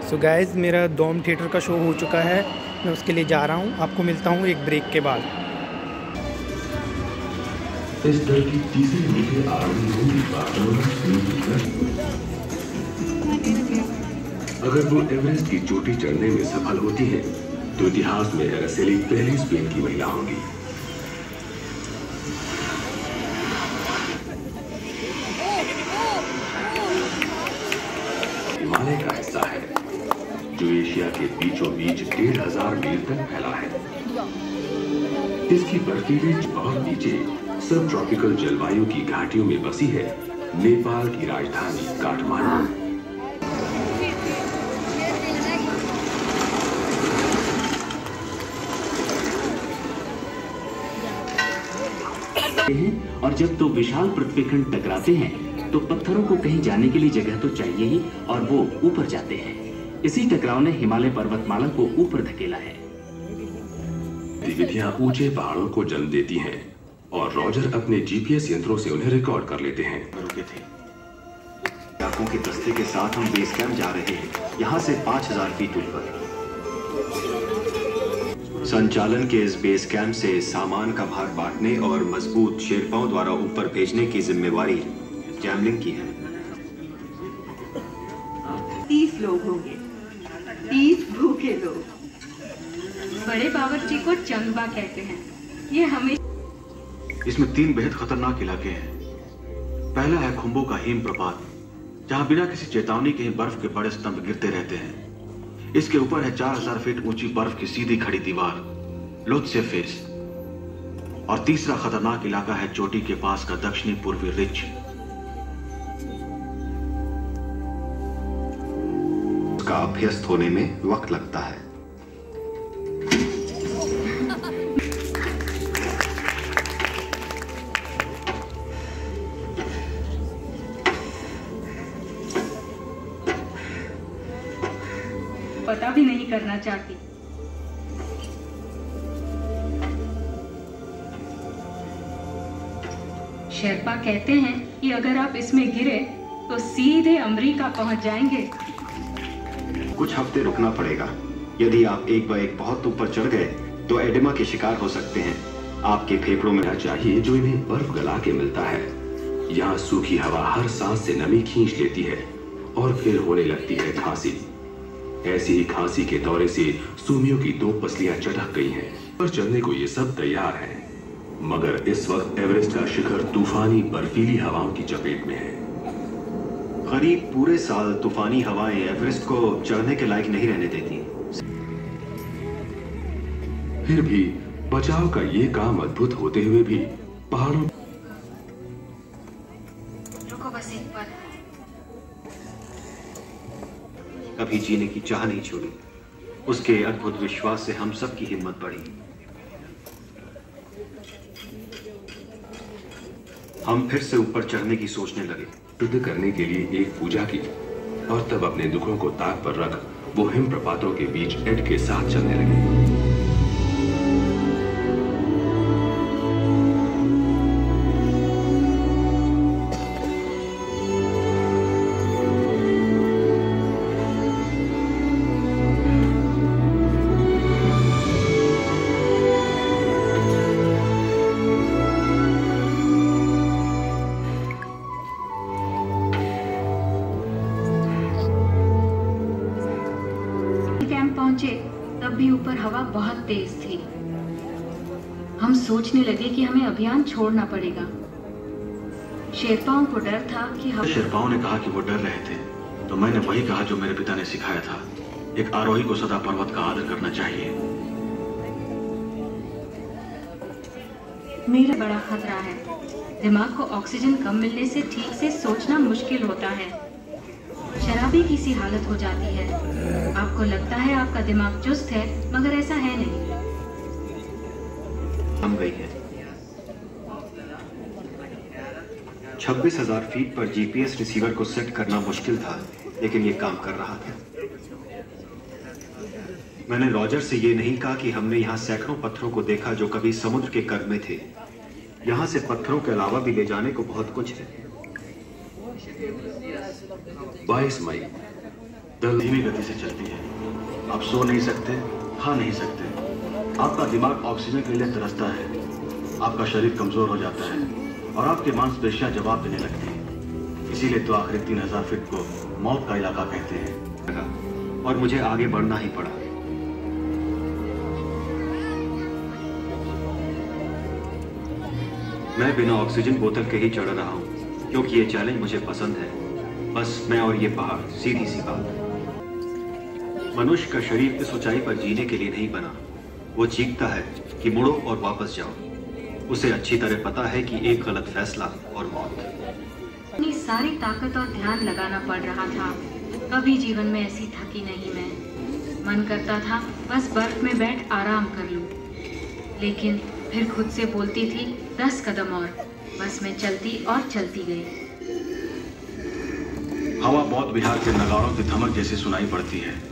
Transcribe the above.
So guys, मेरा डोम theatre का show हो चुका है। मैं उसके लिए जा रहा हूँ। आपको मिलता हूँ एक ब्रेक के बाद। इस दल की तीसरी मीटिंग आरंभ होगी। अगर वो एवरेस्ट की चोटी चढ़ने में सफल होती है तो इतिहास में अरासेली पहली स्पेन की महिला होंगी। हिमालय का हिस्सा है जो एशिया के बीचों बीच 1500 मील तक फैला है। इसकी बर्फीली और नीचे सब ट्रॉपिकल जलवायु की घाटियों में बसी है नेपाल की राजधानी काठमांडू। और जब दो विशाल पृथ्वीखंड टकराते हैं तो पत्थरों को कहीं जाने के लिए जगह तो चाहिए ही, और वो ऊपर जाते हैं। इसी टकराव ने हिमालय पर्वतमाला को ऊपर धकेला है। गतिविधियां ऊंचे पहाड़ों को जन्म देती हैं और रॉजर अपने जीपीएस यंत्रों से उन्हें रिकॉर्ड कर लेते हैं। रुके थे डाकों के दस्ते के साथ हम बेस कैंप जा रहे हैं, यहाँ से 5000 फीट ऊपर। संचालन के इस बेस कैंप से सामान का भार बांटने और मजबूत शेरपाओं द्वारा ऊपर भेजने की जिम्मेवारी जैमलिंग की है। 30 लोग होंगे, 30 भूखे लोग। बड़े बावर्ची को चंगबा कहते हैं। ये हमें इसमें 3 बेहद खतरनाक इलाके हैं। पहला है खुम्बो का हिम प्रपात, जहां बिना किसी चेतावनी के ही बर्फ के बड़े स्तंभ गिरते रहते हैं। इसके ऊपर है 4000 फीट ऊंची बर्फ की सीधी खड़ी दीवार, लोत्से फेस। और तीसरा खतरनाक इलाका है चोटी के पास का दक्षिणी पूर्वी रिच। उसका अभ्यस्त होने में वक्त लगता है। पता भी नहीं करना चाहती। शेरपा कहते हैं कि अगर आप इसमें गिरे तो सीधे अमेरिका पहुंच जाएंगे। कुछ हफ्ते रुकना पड़ेगा। यदि आप एक बार एक बहुत ऊपर चढ़ गए तो एडिमा के शिकार हो सकते हैं। आपके फेफड़ों में चाहिए जो इन्हें बर्फ गला के मिलता है। यहाँ सूखी हवा हर सांस से नमी खींच लेती है और फिर होने लगती है खांसी। ऐसी ही खांसी के दौरे से सूमियों की 2 पसलियां चटक गई हैं। पर चढ़ने को ये सब तैयार हैं, मगर इस वक्त एवरेस्ट का शिखर तूफानी बर्फीली हवाओं की चपेट में है। करीब पूरे साल तूफानी हवाएं एवरेस्ट को चढ़ने के लायक नहीं रहने देती। फिर भी बचाव का ये काम अद्भुत होते हुए भी पहाड़ों रुको बस एक बार। कभी जीने की चाह नहीं छोड़ी। उसके अद्भुत विश्वास से हम सब की हिम्मत बढ़ी। हम फिर से ऊपर चढ़ने की सोचने लगे। शुद्ध करने के लिए एक पूजा की और तब अपने दुखों को ताक पर रख वो हिम प्रपातों के बीच एड के साथ चलने लगे। पहुंचे तब भी ऊपर हवा बहुत तेज थी। हम सोचने लगे कि हमें अभियान छोड़ना पड़ेगा। शेरपाओं को डर था कि शेरपाओं ने कहा कि वो डर रहे थे, तो मैंने वही कहा जो मेरे पिता ने सिखाया था। एक आरोही को सदा पर्वत का आदर करना चाहिए। मेरा बड़ा खतरा है। दिमाग को ऑक्सीजन कम मिलने से ठीक से सोचना मुश्किल होता है। शराबी की सी हालत हो जाती है। आपको लगता है आपका दिमाग चुस्त है, मगर ऐसा है नहीं। हम गई है। 26,000 फीट पर जीपीएस रिसीवर को सेट करना मुश्किल था, लेकिन ये काम कर रहा था। मैंने रॉजर से ये नहीं कहा कि हमने यहाँ सैकड़ों पत्थरों को देखा जो कभी समुद्र के कद में थे। यहाँ से पत्थरों के अलावा भी ले जाने को बहुत कुछ है। 22 मई धीमी गति से चलती है। आप सो नहीं सकते, खा नहीं सकते। आपका दिमाग ऑक्सीजन के लिए तरसता है। आपका शरीर कमजोर हो जाता है और आपकी मांसपेशियां जवाब देने लगती हैं। इसीलिए तो आखिरी 3000 फीट को मौत का इलाका कहते हैं। और मुझे आगे बढ़ना ही पड़ा। मैं बिना ऑक्सीजन बोतल के ही चढ़ रहा हूँ, क्योंकि ये चैलेंज मुझे पसंद है। बस मैं और ये पहाड़, सीधी सी बात। मनुष्य का शरीर इस ऊंचाई पर जीने के लिए नहीं बना। वो चीखता है कि मुड़ो और वापस जाओ। उसे अच्छी तरह पता है कि एक गलत फैसला और मौत। अपनी सारी ताकत और ध्यान लगाना पड़ रहा था। कभी जीवन में ऐसी थकी नहीं मैं। मन करता था बस बर्फ में बैठ आराम कर लूं। लेकिन फिर खुद से बोलती थी 10 कदम और। बस मैं चलती और चलती गई। हवा बौद्ध विहार के नगाड़ों की धमक जैसी सुनाई पड़ती है।